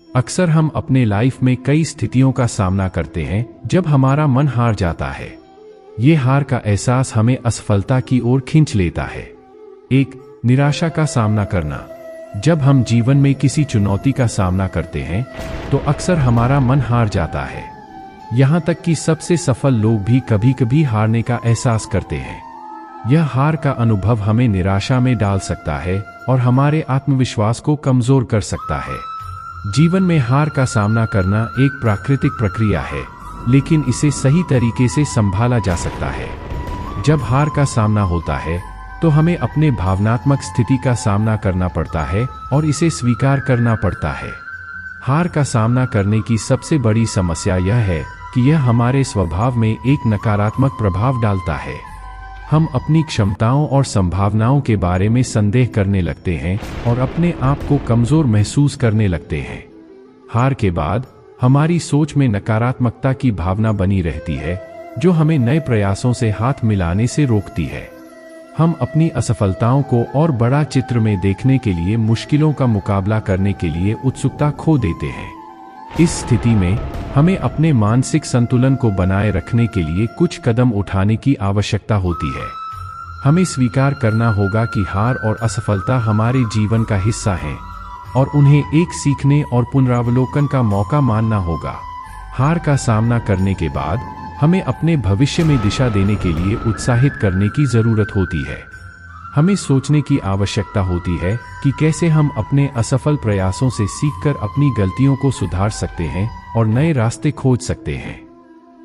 अक्सर हम अपने लाइफ में कई स्थितियों का सामना करते हैं जब हमारा मन हार जाता है। ये हार का एहसास हमें असफलता की ओर खींच लेता है। एक, निराशा का सामना करना। जब हम जीवन में किसी चुनौती का सामना करते हैं तो अक्सर हमारा मन हार जाता है। यहाँ तक कि सबसे सफल लोग भी कभी कभी हारने का एहसास करते हैं। यह हार का अनुभव हमें निराशा में डाल सकता है और हमारे आत्मविश्वास को कमजोर कर सकता है। जीवन में हार का सामना करना एक प्राकृतिक प्रक्रिया है, लेकिन इसे सही तरीके से संभाला जा सकता है। जब हार का सामना होता है तो हमें अपने भावनात्मक स्थिति का सामना करना पड़ता है और इसे स्वीकार करना पड़ता है। हार का सामना करने की सबसे बड़ी समस्या यह है कि यह हमारे स्वभाव में एक नकारात्मक प्रभाव डालता है। हम अपनी क्षमताओं और संभावनाओं के बारे में संदेह करने लगते हैं और अपने आप को कमजोर महसूस करने लगते हैं। हार के बाद हमारी सोच में नकारात्मकता की भावना बनी रहती है, जो हमें नए प्रयासों से हाथ मिलाने से रोकती है। हम अपनी असफलताओं को और बड़ा चित्र में देखने के लिए मुश्किलों का मुकाबला करने के लिए उत्सुकता खो देते हैं। इस स्थिति में हमें अपने मानसिक संतुलन को बनाए रखने के लिए कुछ कदम उठाने की आवश्यकता होती है। हमें स्वीकार करना होगा कि हार और असफलता हमारे जीवन का हिस्सा हैं और उन्हें एक सीखने और पुनरावलोकन का मौका मानना होगा। हार का सामना करने के बाद हमें अपने भविष्य में दिशा देने के लिए उत्साहित करने की जरूरत होती है। हमें सोचने की आवश्यकता होती है कि कैसे हम अपने असफल प्रयासों से सीखकर अपनी गलतियों को सुधार सकते हैं और नए रास्ते खोज सकते हैं।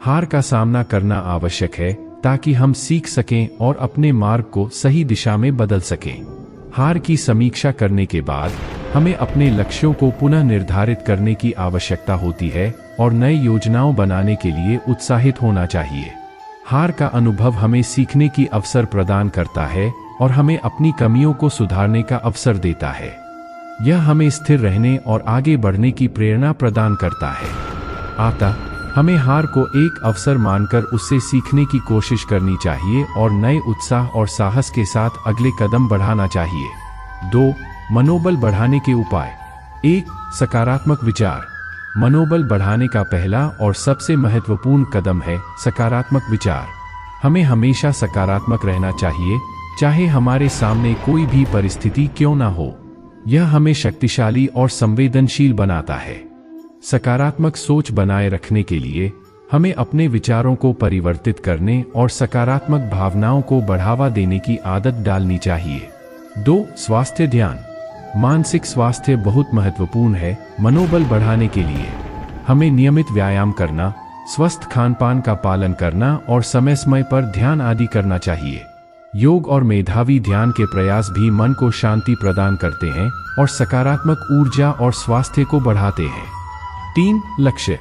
हार का सामना करना आवश्यक है ताकि हम सीख सकें और अपने मार्ग को सही दिशा में बदल सकें। हार की समीक्षा करने के बाद हमें अपने लक्ष्यों को पुनः निर्धारित करने की आवश्यकता होती है और नई योजनाओं बनाने के लिए उत्साहित होना चाहिए। हार का अनुभव हमें सीखने की अवसर प्रदान करता है और हमें अपनी कमियों को सुधारने का अवसर देता है। यह हमें स्थिर रहने और आगे बढ़ने की प्रेरणा प्रदान करता है। अतः हमें हार को एक अवसर मानकर उससे सीखने की कोशिश करनी चाहिए और नए उत्साह और साहस के साथ अगले कदम बढ़ाना चाहिए। 2. मनोबल बढ़ाने के उपाय। 1. सकारात्मक विचार। मनोबल बढ़ाने का पहला और सबसे महत्वपूर्ण कदम है सकारात्मक विचार। हमें हमेशा सकारात्मक रहना चाहिए, चाहे हमारे सामने कोई भी परिस्थिति क्यों ना हो। यह हमें शक्तिशाली और संवेदनशील बनाता है। सकारात्मक सोच बनाए रखने के लिए हमें अपने विचारों को परिवर्तित करने और सकारात्मक भावनाओं को बढ़ावा देने की आदत डालनी चाहिए। 2. स्वास्थ्य ध्यान। मानसिक स्वास्थ्य बहुत महत्वपूर्ण है। मनोबल बढ़ाने के लिए हमें नियमित व्यायाम करना, स्वस्थ खानपान का पालन करना और समय समय पर ध्यान आदि करना चाहिए। योग और मेधावी ध्यान के प्रयास भी मन को शांति प्रदान करते हैं और सकारात्मक ऊर्जा और स्वास्थ्य को बढ़ाते हैं। 3. लक्ष्य।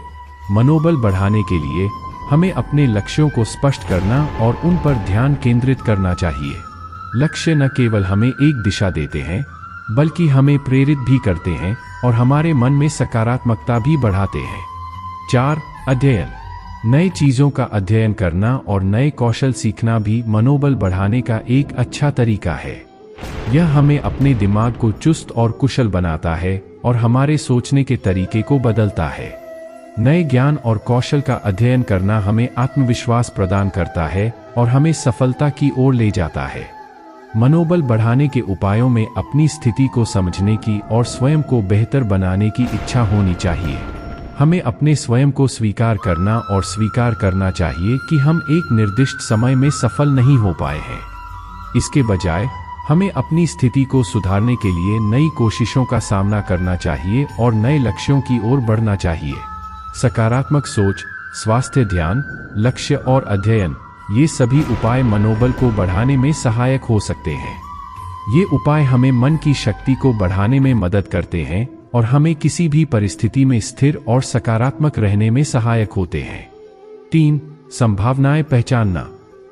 मनोबल बढ़ाने के लिए हमें अपने लक्ष्यों को स्पष्ट करना और उन पर ध्यान केंद्रित करना चाहिए। लक्ष्य न केवल हमें एक दिशा देते हैं, बल्कि हमें प्रेरित भी करते हैं और हमारे मन में सकारात्मकता भी बढ़ाते हैं। 4. अध्ययन। नई चीजों का अध्ययन करना और नए कौशल सीखना भी मनोबल बढ़ाने का एक अच्छा तरीका है। यह हमें अपने दिमाग को चुस्त और कुशल बनाता है और हमारे सोचने के तरीके को बदलता है। नए ज्ञान और कौशल का अध्ययन करना हमें आत्मविश्वास प्रदान करता है और हमें सफलता की ओर ले जाता है। मनोबल बढ़ाने के उपायों में अपनी स्थिति को समझने की और स्वयं को बेहतर बनाने की इच्छा होनी चाहिए। हमें अपने स्वयं को स्वीकार करना और स्वीकार करना चाहिए कि हम एक निर्दिष्ट समय में सफल नहीं हो पाए हैं। इसके बजाय हमें अपनी स्थिति को सुधारने के लिए नई कोशिशों का सामना करना चाहिए और नए लक्ष्यों की ओर बढ़ना चाहिए। सकारात्मक सोच, स्वास्थ्य ध्यान, लक्ष्य और अध्ययन, ये सभी उपाय मनोबल को बढ़ाने में सहायक हो सकते हैं। ये उपाय हमें मन की शक्ति को बढ़ाने में मदद करते हैं और हमें किसी भी परिस्थिति में स्थिर और सकारात्मक रहने में सहायक होते हैं। 3. संभावनाएं पहचानना।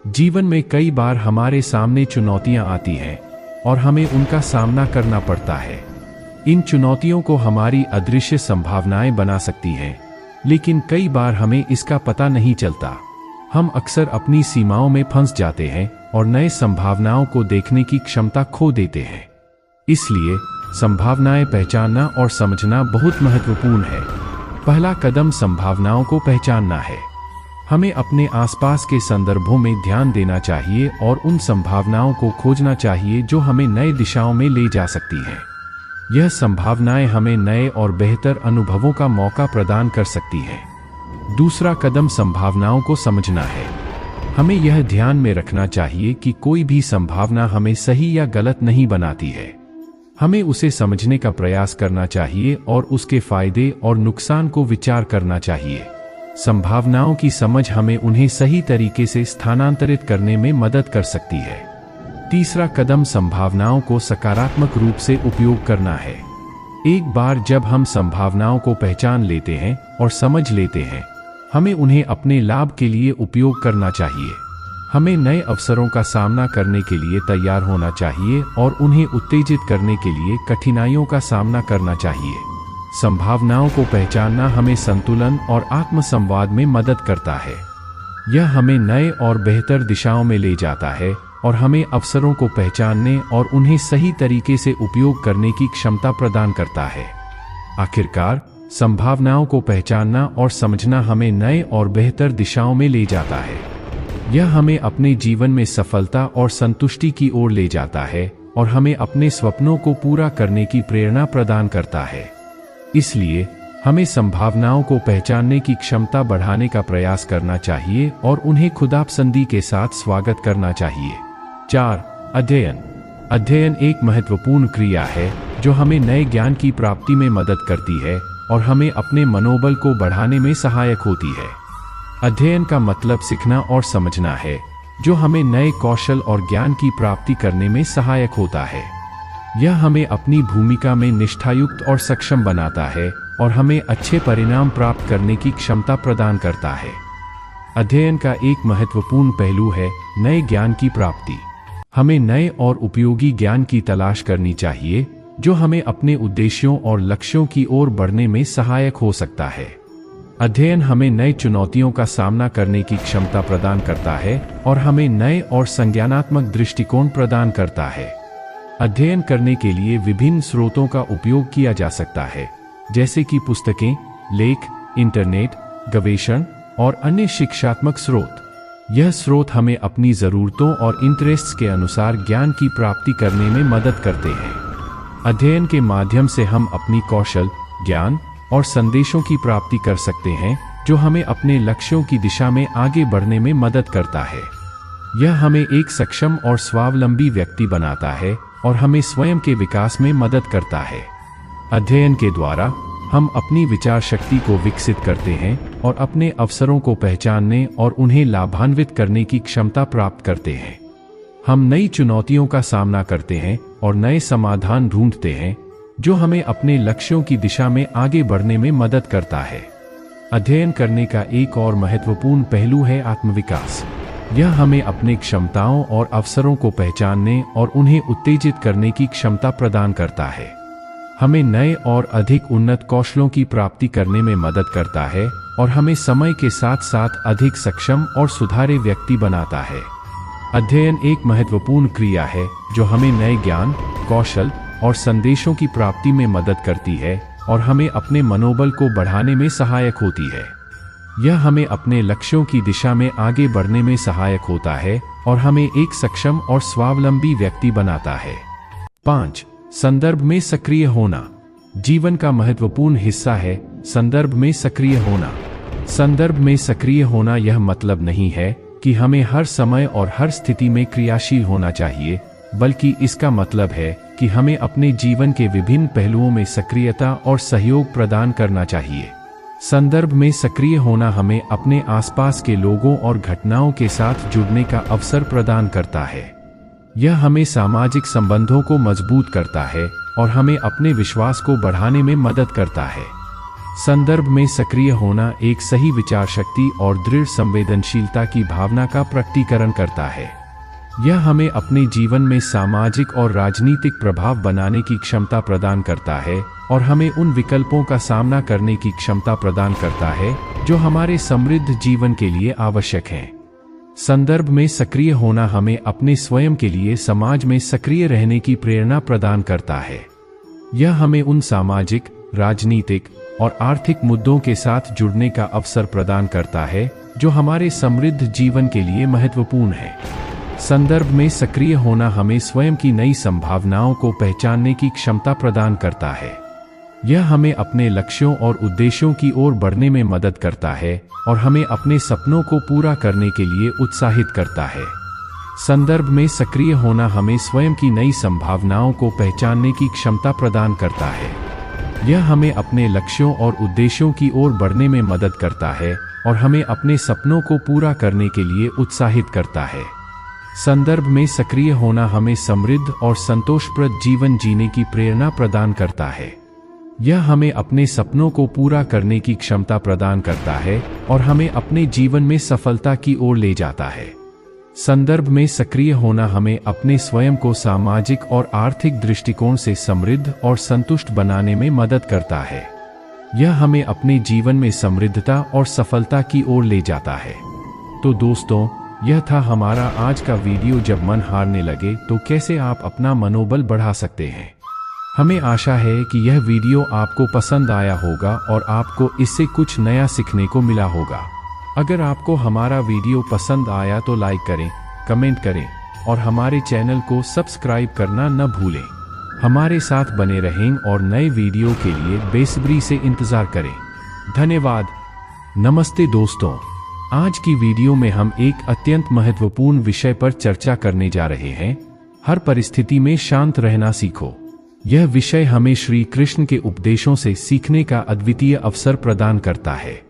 जीवन में कई बार हमारे सामने चुनौतियां आती हैं और हमें उनका सामना करना पड़ता है। इन चुनौतियों को हमारी अदृश्य संभावनाएं बना सकती हैं, लेकिन कई बार हमें इसका पता नहीं चलता। हम अक्सर अपनी सीमाओं में फंस जाते हैं और नए संभावनाओं को देखने की क्षमता खो देते हैं। इसलिए संभावनाएं पहचानना और समझना बहुत महत्वपूर्ण है। पहला कदम संभावनाओं को पहचानना है। हमें अपने आसपास के संदर्भों में ध्यान देना चाहिए और उन संभावनाओं को खोजना चाहिए जो हमें नए दिशाओं में ले जा सकती हैं। यह संभावनाएं हमें नए और बेहतर अनुभवों का मौका प्रदान कर सकती हैं। दूसरा कदम संभावनाओं को समझना है। हमें यह ध्यान में रखना चाहिए कि कोई भी संभावना हमें सही या गलत नहीं बनाती है। हमें उसे समझने का प्रयास करना चाहिए और उसके फायदे और नुकसान को विचार करना चाहिए। संभावनाओं की समझ हमें उन्हें सही तरीके से स्थानांतरित करने में मदद कर सकती है। तीसरा कदम संभावनाओं को सकारात्मक रूप से उपयोग करना है। एक बार जब हम संभावनाओं को पहचान लेते हैं और समझ लेते हैं, हमें उन्हें अपने लाभ के लिए उपयोग करना चाहिए। हमें नए अवसरों का सामना करने के लिए तैयार होना चाहिए और उन्हें उत्तेजित करने के लिए कठिनाइयों का सामना करना चाहिए। संभावनाओं को पहचानना हमें संतुलन और आत्मसंवाद में मदद करता है। यह हमें नए और बेहतर दिशाओं में ले जाता है और हमें अवसरों को पहचानने और उन्हें सही तरीके से उपयोग करने की क्षमता प्रदान करता है। आखिरकार, संभावनाओं को पहचानना और समझना हमें नए और बेहतर दिशाओं में ले जाता है। यह हमें अपने जीवन में सफलता और संतुष्टि की ओर ले जाता है और हमें अपने सपनों को पूरा करने की प्रेरणा प्रदान करता है। इसलिए हमें संभावनाओं को पहचानने की क्षमता बढ़ाने का प्रयास करना चाहिए और उन्हें खुदापसंदी के साथ स्वागत करना चाहिए। 4. अध्ययन। अध्ययन एक महत्वपूर्ण क्रिया है जो हमें नए ज्ञान की प्राप्ति में मदद करती है और हमें अपने मनोबल को बढ़ाने में सहायक होती है। अध्ययन का मतलब सीखना और समझना है, जो हमें नए कौशल और ज्ञान की प्राप्ति करने में सहायक होता है। यह हमें अपनी भूमिका में निष्ठायुक्त और सक्षम बनाता है और हमें अच्छे परिणाम प्राप्त करने की क्षमता प्रदान करता है। अध्ययन का एक महत्वपूर्ण पहलू है नए ज्ञान की प्राप्ति। हमें नए और उपयोगी ज्ञान की तलाश करनी चाहिए जो हमें अपने उद्देश्यों और लक्ष्यों की ओर बढ़ने में सहायक हो सकता है। अध्ययन हमें नई चुनौतियों का सामना करने की क्षमता प्रदान करता है और हमें नए और संज्ञानात्मक दृष्टिकोण प्रदान करता है। अध्ययन करने के लिए विभिन्न स्रोतों का उपयोग किया जा सकता है, जैसे कि पुस्तकें, लेख, इंटरनेट, गवेषण और अन्य शिक्षात्मक स्रोत। यह स्रोत हमें अपनी ज़रूरतों और इंटरेस्ट्स के अनुसार ज्ञान की प्राप्ति करने में मदद करते हैं। अध्ययन के माध्यम से हम अपनी कौशल, ज्ञान और संदेशों की प्राप्ति कर सकते हैं जो हमें अपने लक्ष्यों की दिशा में आगे बढ़ने में मदद करता है। यह हमें एक सक्षम और स्वावलंबी व्यक्ति बनाता है और हमें स्वयं के विकास में मदद करता है। अध्ययन के द्वारा हम अपनी विचार शक्ति को विकसित करते हैं और अपने अवसरों को पहचानने और उन्हें लाभान्वित करने की क्षमता प्राप्त करते हैं। हम नई चुनौतियों का सामना करते हैं और नए समाधान ढूंढते हैं जो हमें अपने लक्ष्यों की दिशा में आगे बढ़ने में मदद करता है। अध्ययन करने का एक और महत्वपूर्ण पहलू है आत्मविकास। यह हमें अपने क्षमताओं और अवसरों को पहचानने और उन्हें उत्तेजित करने की क्षमता प्रदान करता है। हमें नए और अधिक उन्नत कौशलों की प्राप्ति करने में मदद करता है और हमें समय के साथ साथ अधिक सक्षम और सुधारे व्यक्ति बनाता है। अध्ययन एक महत्वपूर्ण क्रिया है जो हमें नए ज्ञान, कौशल और संदेशों की प्राप्ति में मदद करती है और हमें अपने मनोबल को बढ़ाने में सहायक होती है। यह हमें अपने लक्ष्यों की दिशा में आगे बढ़ने में सहायक होता है और हमें एक सक्षम और स्वावलंबी व्यक्ति बनाता है। 5. संदर्भ में सक्रिय होना। जीवन का महत्वपूर्ण हिस्सा है संदर्भ में सक्रिय होना। संदर्भ में सक्रिय होना यह मतलब नहीं है कि हमें हर समय और हर स्थिति में क्रियाशील होना चाहिए, बल्कि इसका मतलब है कि हमें अपने जीवन के विभिन्न पहलुओं में सक्रियता और सहयोग प्रदान करना चाहिए। संदर्भ में सक्रिय होना हमें अपने आसपास के लोगों और घटनाओं के साथ जुड़ने का अवसर प्रदान करता है। यह हमें सामाजिक संबंधों को मजबूत करता है और हमें अपने विश्वास को बढ़ाने में मदद करता है। संदर्भ में सक्रिय होना एक सही विचार शक्ति और दृढ़ संवेदनशीलता की भावना का प्रकटीकरण करता है। यह हमें अपने जीवन में सामाजिक और राजनीतिक प्रभाव बनाने की क्षमता प्रदान करता है और हमें उन विकल्पों का सामना करने की क्षमता प्रदान करता है जो हमारे समृद्ध जीवन के लिए आवश्यक हैं। संदर्भ में सक्रिय होना हमें अपने स्वयं के लिए समाज में सक्रिय रहने की प्रेरणा प्रदान करता है। यह हमें उन सामाजिक, राजनीतिक और आर्थिक मुद्दों के साथ जुड़ने का अवसर प्रदान करता है जो हमारे समृद्ध जीवन के लिए महत्वपूर्ण है। संदर्भ में सक्रिय होना हमें स्वयं की नई संभावनाओं को पहचानने की क्षमता प्रदान करता है। यह हमें अपने लक्ष्यों और उद्देश्यों की ओर बढ़ने में मदद करता है और हमें अपने सपनों को पूरा करने के लिए उत्साहित करता है। संदर्भ में सक्रिय होना हमें स्वयं की नई संभावनाओं को पहचानने की क्षमता प्रदान करता है। यह हमें अपने लक्ष्यों और उद्देश्यों की ओर बढ़ने में मदद करता है और हमें अपने सपनों को पूरा करने के लिए उत्साहित करता है। संदर्भ में सक्रिय होना हमें समृद्ध और संतोषप्रद जीवन जीने की प्रेरणा प्रदान करता है। यह हमें अपने सपनों को पूरा करने की क्षमता प्रदान करता है और हमें अपने जीवन में सफलता की ओर ले जाता है। संदर्भ में सक्रिय होना हमें अपने स्वयं को सामाजिक और आर्थिक दृष्टिकोण से समृद्ध और संतुष्ट बनाने में मदद करता है। यह हमें अपने जीवन में समृद्धता और सफलता की ओर ले जाता है। तो दोस्तों, यह था हमारा आज का वीडियो। जब मन हारने लगे तो कैसे आप अपना मनोबल बढ़ा सकते हैं। हमें आशा है कि यह वीडियो आपको पसंद आया होगा और आपको इससे कुछ नया सीखने को मिला होगा। अगर आपको हमारा वीडियो पसंद आया तो लाइक करें, कमेंट करें और हमारे चैनल को सब्सक्राइब करना न भूलें। हमारे साथ बने रहें और नए वीडियो के लिए बेसब्री से इंतजार करें। धन्यवाद। नमस्ते दोस्तों, आज की वीडियो में हम एक अत्यंत महत्वपूर्ण विषय पर चर्चा करने जा रहे हैं। हर परिस्थिति में शांत रहना सीखो। यह विषय हमें श्री कृष्ण के उपदेशों से सीखने का अद्वितीय अवसर प्रदान करता है।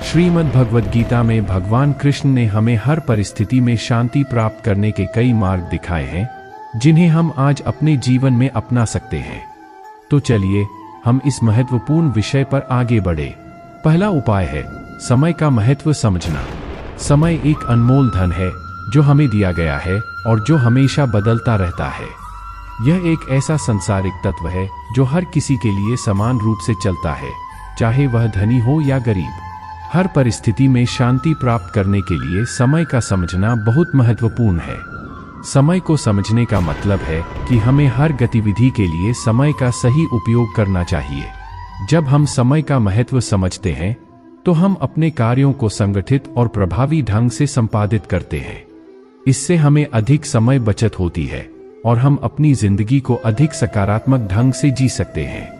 श्रीमद् भगवद गीता में भगवान कृष्ण ने हमें हर परिस्थिति में शांति प्राप्त करने के कई मार्ग दिखाए हैं, जिन्हें हम आज अपने जीवन में अपना सकते हैं। तो चलिए हम इस महत्वपूर्ण विषय पर आगे बढ़े। पहला उपाय है समय का महत्व समझना। समय एक अनमोल धन है जो हमें दिया गया है और जो हमेशा बदलता रहता है। यह एक ऐसा संसारिक तत्व है जो हर किसी के लिए समान रूप से चलता है, चाहे वह धनी हो या गरीब। हर परिस्थिति में शांति प्राप्त करने के लिए समय का समझना बहुत महत्वपूर्ण है। समय को समझने का मतलब है कि हमें हर गतिविधि के लिए समय का सही उपयोग करना चाहिए। जब हम समय का महत्व समझते हैं तो हम अपने कार्यों को संगठित और प्रभावी ढंग से संपादित करते हैं। इससे हमें अधिक समय बचत होती है और हम अपनी जिंदगी को अधिक सकारात्मक ढंग से जी सकते हैं।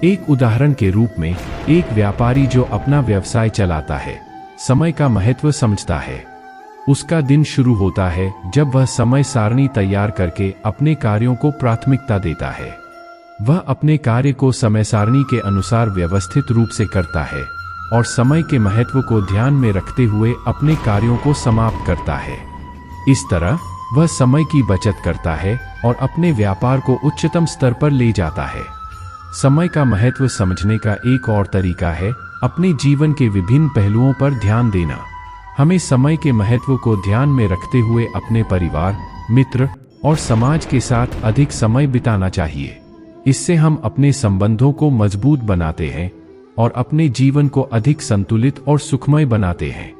एक उदाहरण के रूप में, एक व्यापारी जो अपना व्यवसाय चलाता है, समय का महत्व समझता है। उसका दिन शुरू होता है जब वह समय सारणी तैयार करके अपने कार्यों को प्राथमिकता देता है। वह अपने कार्य को समय सारणी के अनुसार व्यवस्थित रूप से करता है और समय के महत्व को ध्यान में रखते हुए अपने कार्यों को समाप्त करता है। इस तरह वह समय की बचत करता है और अपने व्यापार को उच्चतम स्तर पर ले जाता है। समय का महत्व समझने का एक और तरीका है अपने जीवन के विभिन्न पहलुओं पर ध्यान देना। हमें समय के महत्व को ध्यान में रखते हुए अपने परिवार, मित्र और समाज के साथ अधिक समय बिताना चाहिए। इससे हम अपने संबंधों को मजबूत बनाते हैं और अपने जीवन को अधिक संतुलित और सुखमय बनाते हैं।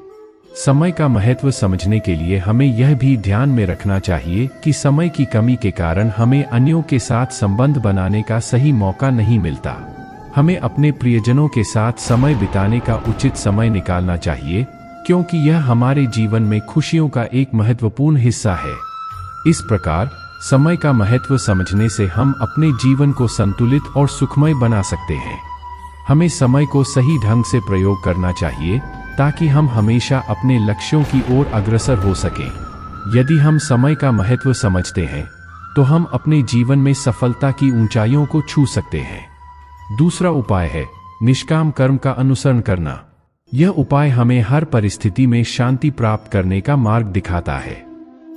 समय का महत्व समझने के लिए हमें यह भी ध्यान में रखना चाहिए कि समय की कमी के कारण हमें अन्यों के साथ संबंध बनाने का सही मौका नहीं मिलता। हमें अपने प्रियजनों के साथ समय बिताने का उचित समय निकालना चाहिए, क्योंकि यह हमारे जीवन में खुशियों का एक महत्वपूर्ण हिस्सा है। इस प्रकार समय का महत्व समझने से हम अपने जीवन को संतुलित और सुखमय बना सकते हैं। हमें समय को सही ढंग से प्रयोग करना चाहिए ताकि हम हमेशा अपने लक्ष्यों की ओर अग्रसर हो सकें। यदि हम समय का महत्व समझते हैं तो हम अपने जीवन में सफलता की ऊंचाइयों को छू सकते हैं। दूसरा उपाय है निष्काम कर्म का अनुसरण करना। यह उपाय हमें हर परिस्थिति में शांति प्राप्त करने का मार्ग दिखाता है।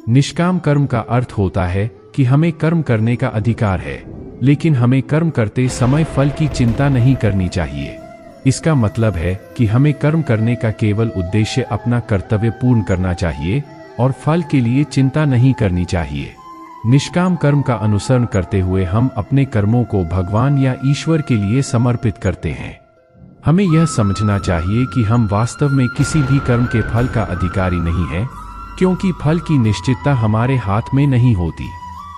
निष्काम कर्म का अर्थ होता है कि हमें कर्म करने का अधिकार है, लेकिन हमें कर्म करते समय फल की चिंता नहीं करनी चाहिए। इसका मतलब है कि हमें कर्म करने का केवल उद्देश्य अपना कर्तव्य पूर्ण करना चाहिए और फल के लिए चिंता नहीं करनी चाहिए। निष्काम कर्म का अनुसरण करते हुए हम अपने कर्मों को भगवान या ईश्वर के लिए समर्पित करते हैं। हमें यह समझना चाहिए कि हम वास्तव में किसी भी कर्म के फल का अधिकारी नहीं हैं, क्योंकि फल की निश्चितता हमारे हाथ में नहीं होती।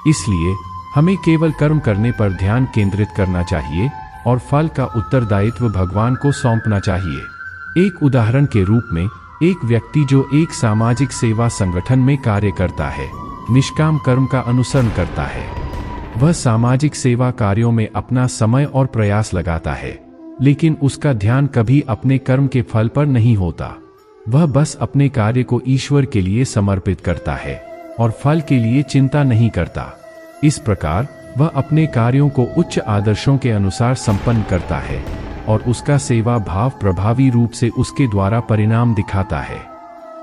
इसलिए हमें केवल कर्म करने पर ध्यान केंद्रित करना चाहिए और फल का उत्तरदायित्व भगवान को सौंपना चाहिए। एक उदाहरण के रूप में, एक व्यक्ति जो एक सामाजिक सेवा संगठन में कार्य करता है, निष्काम कर्म का अनुसरण करता है। वह सामाजिक सेवा कार्यों में अपना समय और प्रयास लगाता है, लेकिन उसका ध्यान कभी अपने कर्म के फल पर नहीं होता। वह बस अपने कार्य को ईश्वर के लिए समर्पित करता है और फल के लिए चिंता नहीं करता। इस प्रकार वह अपने कार्यों को उच्च आदर्शों के अनुसार संपन्न करता है और उसका सेवा भाव प्रभावी रूप से उसके द्वारा परिणाम दिखाता है।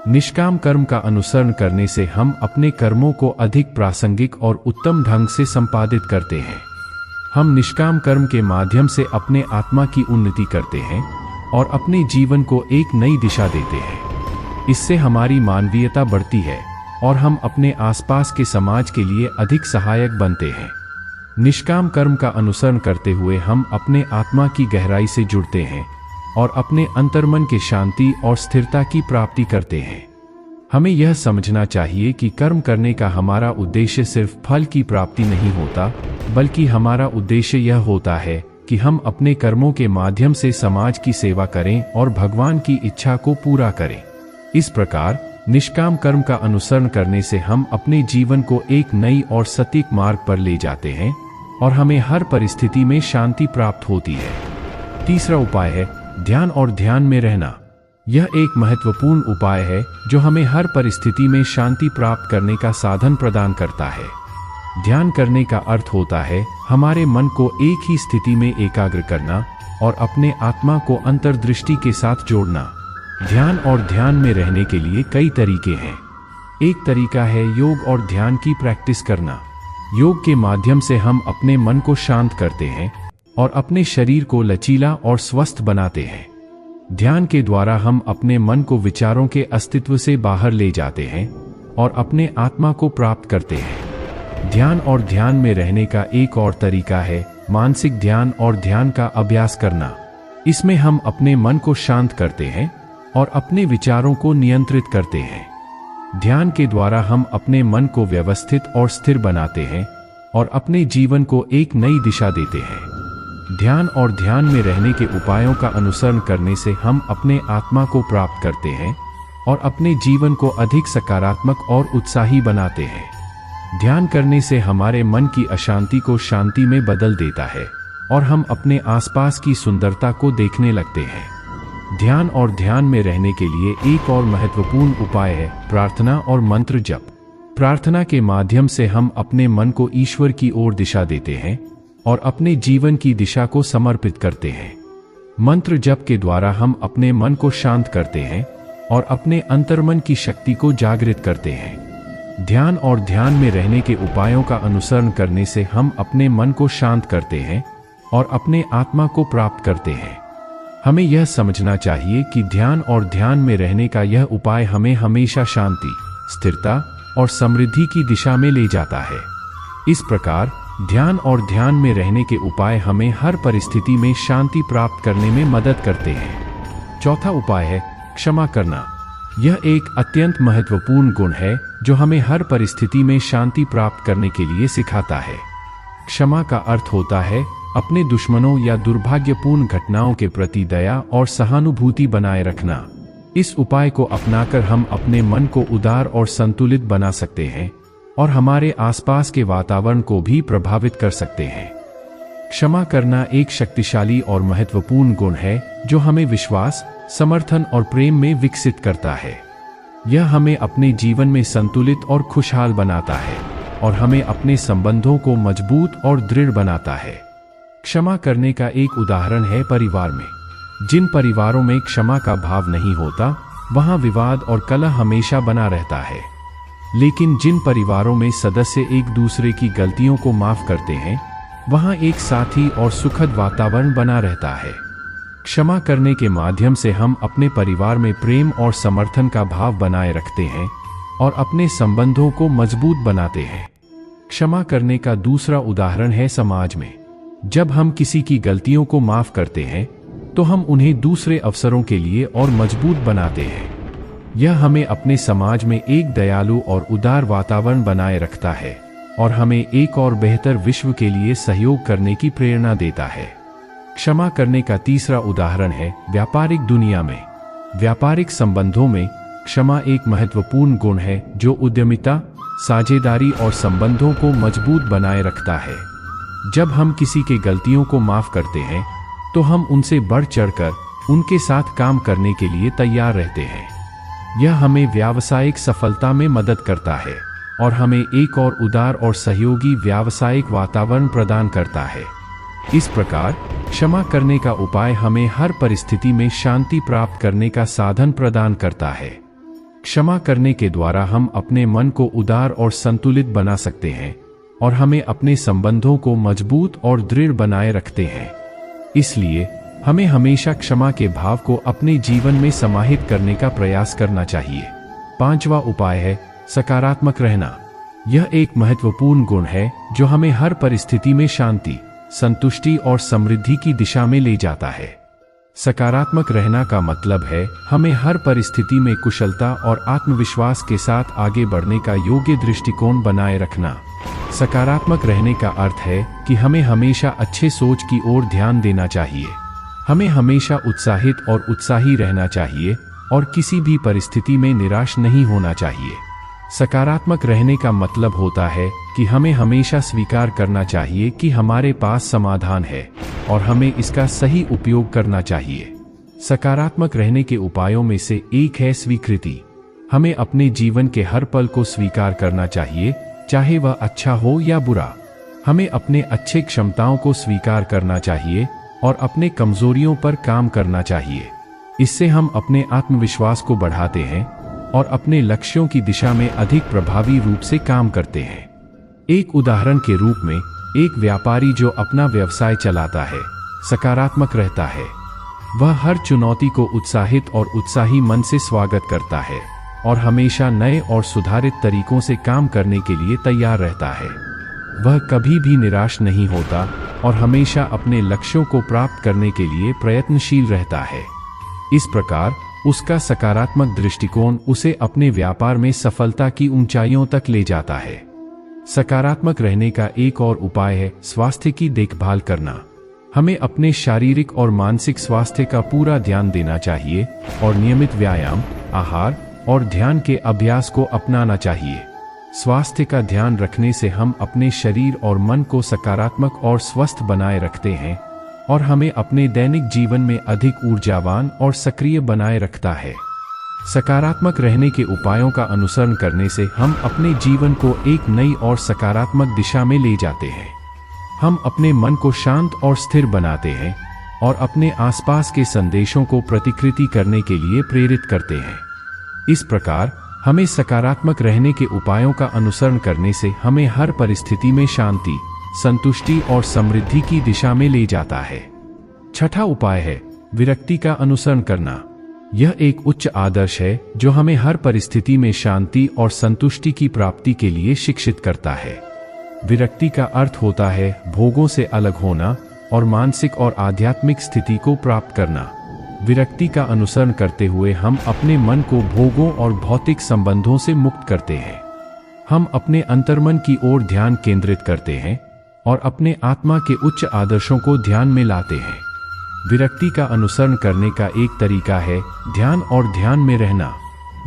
निष्काम कर्म का अनुसरण करने से हम अपने कर्मों को अधिक प्रासंगिक और उत्तम ढंग से संपादित करते हैं। हम निष्काम कर्म के माध्यम से अपने आत्मा की उन्नति करते हैं और अपने जीवन को एक नई दिशा देते हैं। इससे हमारी मानवीयता बढ़ती है और हम अपने आसपास के समाज के लिए अधिक सहायक बनते हैं। निष्काम कर्म का अनुसरण करते हुए हम अपने आत्मा की गहराई से जुड़ते हैं और अपने अंतर्मन के शांति और स्थिरता की प्राप्ति करते हैं। हमें यह समझना चाहिए कि कर्म करने का हमारा उद्देश्य सिर्फ फल की प्राप्ति नहीं होता, बल्कि हमारा उद्देश्य यह होता है कि हम अपने कर्मों के माध्यम से समाज की सेवा करें और भगवान की इच्छा को पूरा करें। इस प्रकार निष्काम कर्म का अनुसरण करने से हम अपने जीवन को एक नई और सटीक मार्ग पर ले जाते हैं और हमें हर परिस्थिति में शांति प्राप्त होती है। तीसरा उपाय है ध्यान और ध्यान में रहना। यह एक महत्वपूर्ण उपाय है जो हमें हर परिस्थिति में शांति प्राप्त करने का साधन प्रदान करता है। ध्यान करने का अर्थ होता है हमारे मन को एक ही स्थिति में एकाग्र करना और अपने आत्मा को अंतर्दृष्टि के साथ जोड़ना। ध्यान और ध्यान में रहने के लिए कई तरीके हैं। एक तरीका है योग और ध्यान की प्रैक्टिस करना। योग के माध्यम से हम अपने मन को शांत करते हैं और अपने शरीर को लचीला और स्वस्थ बनाते हैं। ध्यान के द्वारा हम अपने मन को विचारों के अस्तित्व से बाहर ले जाते हैं और अपने आत्मा को प्राप्त करते हैं। ध्यान और ध्यान में रहने का एक और तरीका है मानसिक ध्यान और ध्यान का अभ्यास करना। इसमें हम अपने मन को शांत करते हैं और अपने विचारों को नियंत्रित करते हैं। ध्यान के द्वारा हम अपने मन को व्यवस्थित और स्थिर बनाते हैं और अपने जीवन को एक नई दिशा देते हैं। ध्यान और ध्यान में रहने के उपायों का अनुसरण करने से हम अपने आत्मा को प्राप्त करते हैं और अपने जीवन को अधिक सकारात्मक और उत्साही बनाते हैं। ध्यान करने से हमारे मन की अशांति को शांति में बदल देता है और हम अपने आसपास की सुंदरता को देखने लगते हैं। ध्यान और ध्यान में रहने के लिए एक और महत्वपूर्ण उपाय है प्रार्थना और मंत्र जप। प्रार्थना के माध्यम से हम अपने मन को ईश्वर की ओर दिशा देते हैं और अपने जीवन की दिशा को समर्पित करते हैं। मंत्र जप के द्वारा हम अपने मन को शांत करते हैं और अपने अंतर्मन की शक्ति को जागृत करते हैं। ध्यान और ध्यान में रहने के उपायों का अनुसरण करने से हम अपने मन को शांत करते हैं और अपने आत्मा को प्राप्त करते हैं। हमें यह समझना चाहिए कि ध्यान और ध्यान में रहने का यह उपाय हमें हमेशा शांति, स्थिरता और समृद्धि की दिशा में ले जाता है। इस प्रकार ध्यान और ध्यान में रहने के उपाय हमें हर परिस्थिति में शांति प्राप्त करने में मदद करते हैं। चौथा उपाय है क्षमा करना। यह एक अत्यंत महत्वपूर्ण गुण है जो हमें हर परिस्थिति में शांति प्राप्त करने के लिए सिखाता है। क्षमा का अर्थ होता है अपने दुश्मनों या दुर्भाग्यपूर्ण घटनाओं के प्रति दया और सहानुभूति बनाए रखना। इस उपाय को अपनाकर हम अपने मन को उदार और संतुलित बना सकते हैं और हमारे आसपास के वातावरण को भी प्रभावित कर सकते हैं। क्षमा करना एक शक्तिशाली और महत्वपूर्ण गुण है जो हमें विश्वास, समर्थन और प्रेम में विकसित करता है। यह हमें अपने जीवन में संतुलित और खुशहाल बनाता है और हमें अपने संबंधों को मजबूत और दृढ़ बनाता है। क्षमा करने का एक उदाहरण है परिवार में। जिन परिवारों में क्षमा का भाव नहीं होता, वहां विवाद और कलह हमेशा बना रहता है। लेकिन जिन परिवारों में सदस्य एक दूसरे की गलतियों को माफ करते हैं, वहां एक साथी और सुखद वातावरण बना रहता है। क्षमा करने के माध्यम से हम अपने परिवार में प्रेम और समर्थन का भाव बनाए रखते हैं और अपने संबंधों को मजबूत बनाते हैं। क्षमा करने का दूसरा उदाहरण है समाज में। जब हम किसी की गलतियों को माफ करते हैं, तो हम उन्हें दूसरे अवसरों के लिए और मजबूत बनाते हैं। यह हमें अपने समाज में एक दयालु और उदार वातावरण बनाए रखता है और हमें एक और बेहतर विश्व के लिए सहयोग करने की प्रेरणा देता है। क्षमा करने का तीसरा उदाहरण है व्यापारिक दुनिया में। व्यापारिक संबंधों में क्षमा एक महत्वपूर्ण गुण है जो उद्यमिता, साझेदारी और संबंधों को मजबूत बनाए रखता है। जब हम किसी के गलतियों को माफ करते हैं तो हम उनसे बढ़ चढ़कर उनके साथ काम करने के लिए तैयार रहते हैं। यह हमें व्यावसायिक सफलता में मदद करता है और हमें एक और उदार और सहयोगी व्यावसायिक वातावरण प्रदान करता है। इस प्रकार क्षमा करने का उपाय हमें हर परिस्थिति में शांति प्राप्त करने का साधन प्रदान करता है। क्षमा करने के द्वारा हम अपने मन को उदार और संतुलित बना सकते हैं और हमें अपने संबंधों को मजबूत और दृढ़ बनाए रखते हैं। इसलिए हमें हमेशा क्षमा के भाव को अपने जीवन में समाहित करने का प्रयास करना चाहिए। पांचवा उपाय है सकारात्मक रहना। यह एक महत्वपूर्ण गुण है जो हमें हर परिस्थिति में शांति, संतुष्टि और समृद्धि की दिशा में ले जाता है। सकारात्मक रहना का मतलब है हमें हर परिस्थिति में कुशलता और आत्मविश्वास के साथ आगे बढ़ने का योग्य दृष्टिकोण बनाए रखना। सकारात्मक रहने का अर्थ है कि हमें हमेशा अच्छे सोच की ओर ध्यान देना चाहिए। हमें हमेशा उत्साहित और उत्साही रहना चाहिए और किसी भी परिस्थिति में निराश नहीं होना चाहिए। सकारात्मक रहने का मतलब होता है कि हमें हमेशा स्वीकार करना चाहिए कि हमारे पास समाधान है और हमें इसका सही उपयोग करना चाहिए। सकारात्मक रहने के उपायों में से एक है स्वीकृति। हमें अपने जीवन के हर पल को स्वीकार करना चाहिए, चाहे वह अच्छा हो या बुरा। हमें अपने अच्छे क्षमताओं को स्वीकार करना चाहिए और अपने कमजोरियों पर काम करना चाहिए। इससे हम अपने आत्मविश्वास को बढ़ाते हैं और अपने लक्ष्यों की दिशा में अधिक प्रभावी रूप से काम करते हैं। एक उदाहरण के रूप में एक व्यापारी जो अपना व्यवसाय चलाता है, सकारात्मक रहता है। वह हर चुनौती को उत्साहित और उत्साही मन से स्वागत करता है और हमेशा नए और सुधारित तरीकों से काम करने के लिए तैयार रहता है। वह कभी भी निराश नहीं होता और हमेशा अपने लक्ष्यों को प्राप्त करने के लिए प्रयत्नशील रहता है। इस प्रकार उसका सकारात्मक दृष्टिकोण उसे अपने व्यापार में सफलता की ऊंचाइयों तक ले जाता है। सकारात्मक रहने का एक और उपाय है स्वास्थ्य की देखभाल करना। हमें अपने शारीरिक और मानसिक स्वास्थ्य का पूरा ध्यान देना चाहिए और नियमित व्यायाम, आहार और ध्यान के अभ्यास को अपनाना चाहिए। स्वास्थ्य का ध्यान रखने से हम अपने शरीर और मन को सकारात्मक और स्वस्थ बनाए रखते हैं और हमें अपने दैनिक जीवन में अधिक ऊर्जावान और सक्रिय बनाए रखता है। सकारात्मक रहने के उपायों का अनुसरण करने से हम अपने जीवन को एक नई और सकारात्मक दिशा में ले जाते हैं। हम अपने मन को शांत और स्थिर बनाते हैं और अपने आसपास के संदेशों को प्रतिकृति करने के लिए प्रेरित करते हैं। इस प्रकार हमें सकारात्मक रहने के उपायों का अनुसरण करने से हमें हर परिस्थिति में शांति, संतुष्टि और समृद्धि की दिशा में ले जाता है। छठा उपाय है विरक्ति का अनुसरण करना। यह एक उच्च आदर्श है जो हमें हर परिस्थिति में शांति और संतुष्टि की प्राप्ति के लिए शिक्षित करता है। विरक्ति का अर्थ होता है भोगों से अलग होना और मानसिक और आध्यात्मिक स्थिति को प्राप्त करना। विरक्ति का अनुसरण करते हुए हम अपने मन को भोगों और भौतिक संबंधों से मुक्त करते हैं। हम अपने अंतर्मन की ओर ध्यान केंद्रित करते हैं और अपने आत्मा के उच्च आदर्शों को ध्यान में लाते हैं। विरक्ति का अनुसरण करने का एक तरीका है ध्यान और ध्यान में रहना।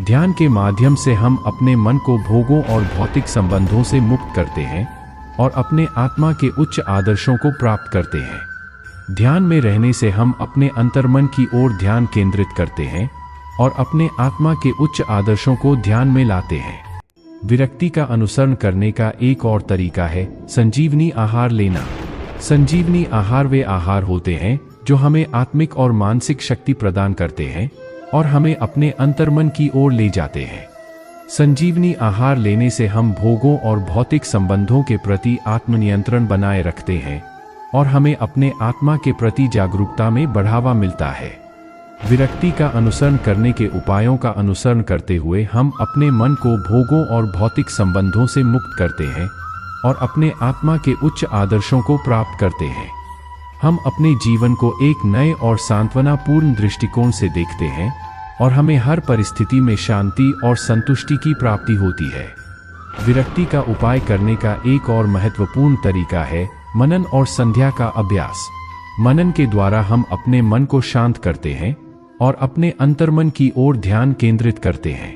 ध्यान के माध्यम से हम अपने मन को भोगों और भौतिक संबंधों से मुक्त करते हैं और अपने आत्मा के उच्च आदर्शों को प्राप्त करते हैं। ध्यान में रहने से हम अपने अंतर्मन की ओर ध्यान केंद्रित करते हैं और अपने आत्मा के उच्च आदर्शों को ध्यान में लाते हैं। विरक्ति का अनुसरण करने का एक और तरीका है संजीवनी आहार लेना। संजीवनी आहार वे आहार होते हैं जो हमें आत्मिक और मानसिक शक्ति प्रदान करते हैं और हमें अपने अंतर्मन की ओर ले जाते हैं। संजीवनी आहार लेने से हम भोगों और भौतिक संबंधों के प्रति आत्मनियंत्रण बनाए रखते हैं और हमें अपने आत्मा के प्रति जागरूकता में बढ़ावा मिलता है। विरक्ति का अनुसरण करने के उपायों का अनुसरण करते हुए हम अपने मन को भोगों और भौतिक संबंधों से मुक्त करते हैं और अपने आत्मा के उच्च आदर्शों को प्राप्त करते हैं। हम अपने जीवन को एक नए और सांत्वनापूर्ण दृष्टिकोण से देखते हैं और हमें हर परिस्थिति में शांति और संतुष्टि की प्राप्ति होती है। विरक्ति का उपाय करने का एक और महत्वपूर्ण तरीका है मनन और संध्या का अभ्यास। मनन के द्वारा हम अपने मन को शांत करते हैं और अपने अंतर्मन की ओर ध्यान केंद्रित करते हैं।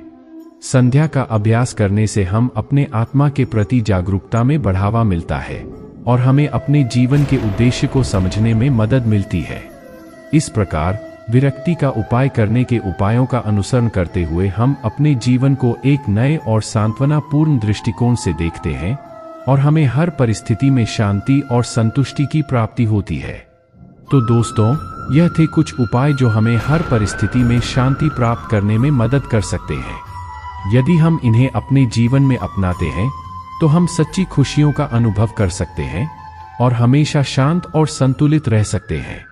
संध्या का अभ्यास करने से हम अपने आत्मा के प्रति जागरूकता में बढ़ावा मिलता है और हमें अपने जीवन के उद्देश्य को समझने में मदद मिलती है। इस प्रकार विरक्ति का उपाय करने के उपायों का अनुसरण करते हुए हम अपने जीवन को एक नए और सांत्वनापूर्ण दृष्टिकोण से देखते हैं और हमें हर परिस्थिति में शांति और संतुष्टि की प्राप्ति होती है। तो दोस्तों, यह थे कुछ उपाय जो हमें हर परिस्थिति में शांति प्राप्त करने में मदद कर सकते हैं। यदि हम इन्हें अपने जीवन में अपनाते हैं तो हम सच्ची खुशियों का अनुभव कर सकते हैं और हमेशा शांत और संतुलित रह सकते हैं।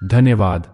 धन्यवाद।